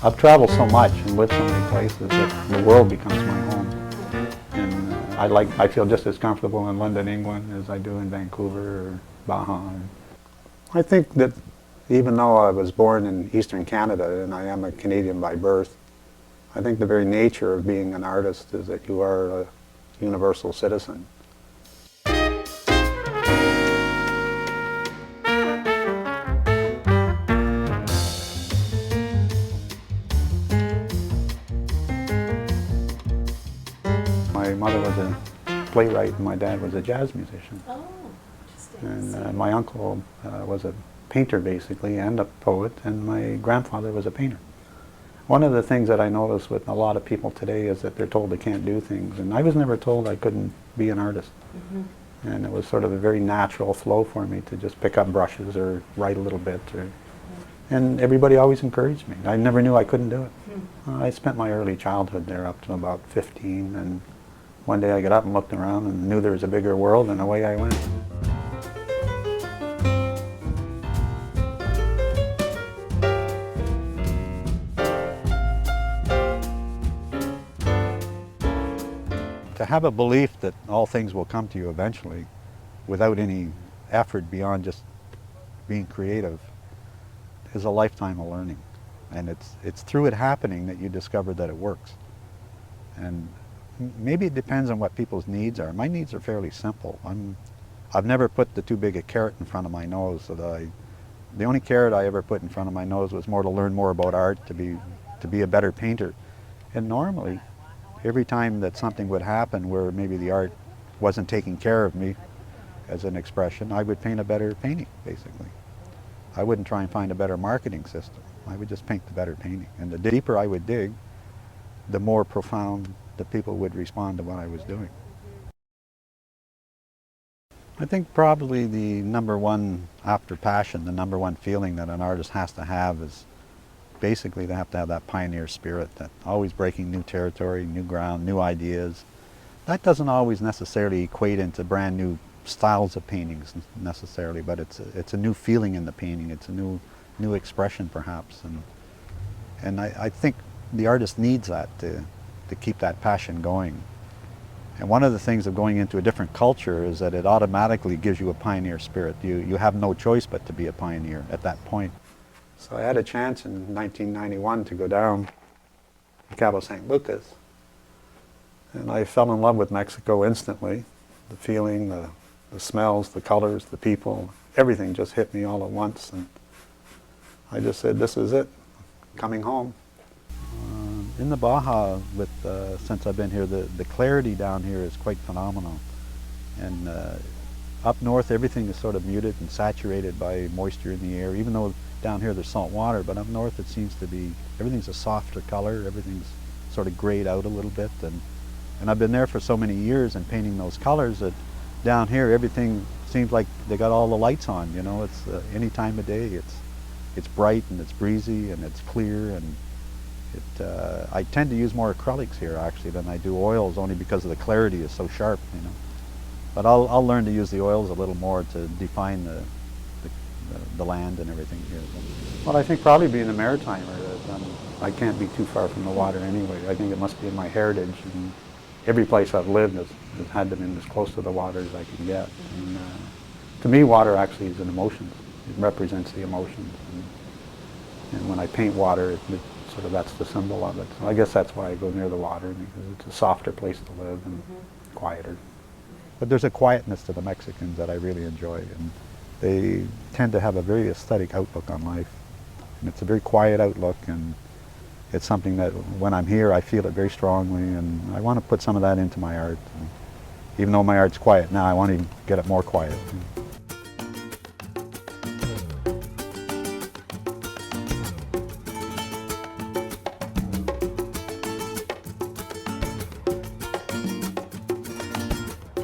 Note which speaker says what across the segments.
Speaker 1: I've traveled so much and lived so many places that the world becomes my home. And I feel just as comfortable in London, England as I do in Vancouver or Baja. I think that even though I was born in Eastern Canada and I am a Canadian by birth, I think the very nature of being an artist is that you are a universal citizen. My mother was a playwright and my dad was a jazz musician.
Speaker 2: Oh, interesting.
Speaker 1: And my uncle was a painter basically and a poet, and my grandfather was a painter. One of the things that I notice with a lot of people today is that they're told they can't do things, and I was never told I couldn't be an artist. Mm-hmm. And it was sort of a very natural flow for me to just pick up brushes or write a little bit. And everybody always encouraged me. I never knew I couldn't do it. Mm-hmm. I spent my early childhood there up to about 15, and one day I got up and looked around and knew there was a bigger world, and away I went. To have a belief that all things will come to you eventually without any effort beyond just being creative is a lifetime of learning. And it's through it happening that you discover that it works. And maybe it depends on what people's needs are. My needs are fairly simple. I've never put too big a carrot in front of my nose. So the only carrot I ever put in front of my nose was more to learn more about art, to be a better painter. And normally, every time that something would happen where maybe the art wasn't taking care of me as an expression, I would paint a better painting, basically. I wouldn't try and find a better marketing system. I would just paint the better painting. And the deeper I would dig, the more profound the people would respond to what I was doing. I think probably the number one, after passion, the number one feeling that an artist has to have is basically they have to have that pioneer spirit, that always breaking new territory, new ground, new ideas. That doesn't always necessarily equate into brand new styles of paintings necessarily, but it's a new feeling in the painting. It's a new expression perhaps, and I think the artist needs that to keep that passion going. And one of the things of going into a different culture is that it automatically gives you a pioneer spirit. You have no choice but to be a pioneer at that point. So I had a chance in 1991 to go down to Cabo San Lucas, and I fell in love with Mexico instantly. The feeling, the smells, the colors, the people, everything just hit me all at once, and I just said, this is it, coming home. In the Baja, since I've been here, the clarity down here is quite phenomenal. And up north, everything is sort of muted and saturated by moisture in the air, even though down here there's salt water, but up north it seems to be, everything's a softer color, everything's sort of grayed out a little bit. And I've been there for so many years and painting those colors that down here everything seems like they got all the lights on, you know. It's any time of day, it's bright and it's breezy and it's clear, and I tend to use more acrylics here actually than I do oils, only because of the clarity is so sharp, you know. But I'll learn to use the oils a little more to define the land and everything here. Well, I think probably being a maritimer, I can't be too far from the water anyway. I think it must be in my heritage, and every place I've lived has had to be as close to the water as I can get. And, to me, water actually is an emotion. It represents the emotions. And when I paint water, sort of that's the symbol of it. So I guess that's why I go near the water, because it's a softer place to live and quieter. But there's a quietness to the Mexicans that I really enjoy, and they tend to have a very aesthetic outlook on life. And it's a very quiet outlook, and it's something that when I'm here I feel it very strongly, and I want to put some of that into my art. And even though my art's quiet now, I want to get it more quiet.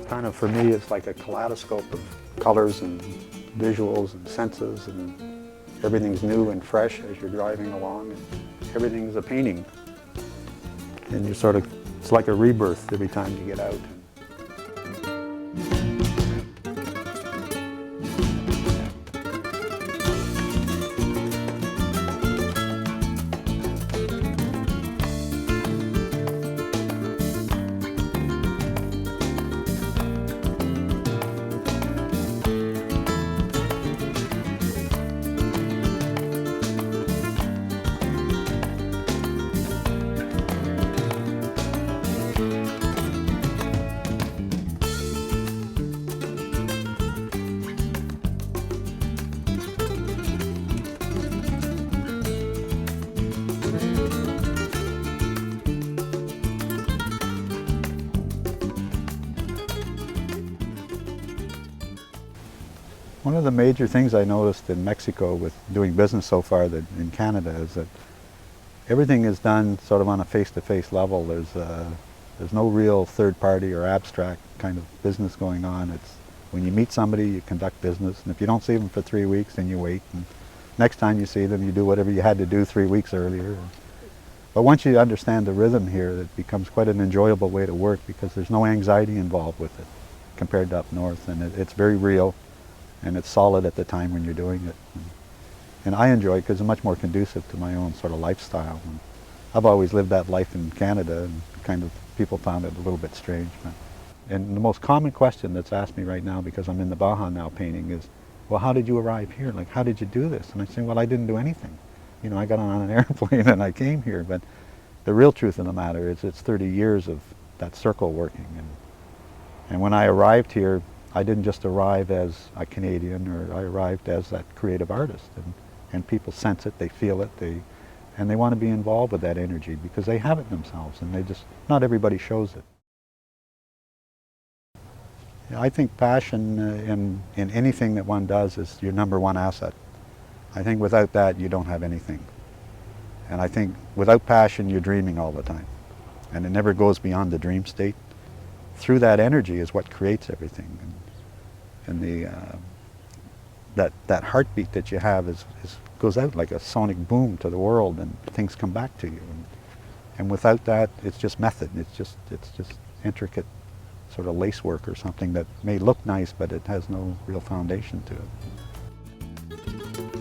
Speaker 1: Kind of, for me, it's like a kaleidoscope of colors and visuals and senses, and everything's new and fresh as you're driving along, and everything's a painting. And you're sort of, it's like a rebirth every time you get out. One of the major things I noticed in Mexico with doing business so far that in Canada is that everything is done sort of on a face-to-face level. There's no real third party or abstract kind of business going on. It's when you meet somebody, you conduct business, and if you don't see them for 3 weeks, then you wait, and next time you see them, you do whatever you had to do 3 weeks earlier. But once you understand the rhythm here, it becomes quite an enjoyable way to work because there's no anxiety involved with it compared to up north, and it's very real, and it's solid at the time when you're doing it. And I enjoy it because it's much more conducive to my own sort of lifestyle. And I've always lived that life in Canada, and kind of people found it a little bit strange. And the most common question that's asked me right now, because I'm in the Baja now painting, is, well, how did you arrive here? Like, how did you do this? And I say, well, I didn't do anything. You know, I got on an airplane and I came here. But the real truth of the matter is it's 30 years of that circle working. And when I arrived here, I didn't just arrive as a Canadian, or I arrived as that creative artist. And people sense it, they feel it, and they want to be involved with that energy because they have it themselves, and not everybody shows it. I think passion in anything that one does is your number one asset. I think without that, you don't have anything. And I think without passion, you're dreaming all the time. And it never goes beyond the dream state. Through that energy is what creates everything. And that heartbeat that you have goes out like a sonic boom to the world, and things come back to you. And without that, it's just method. It's just intricate sort of lacework or something that may look nice, but it has no real foundation to it.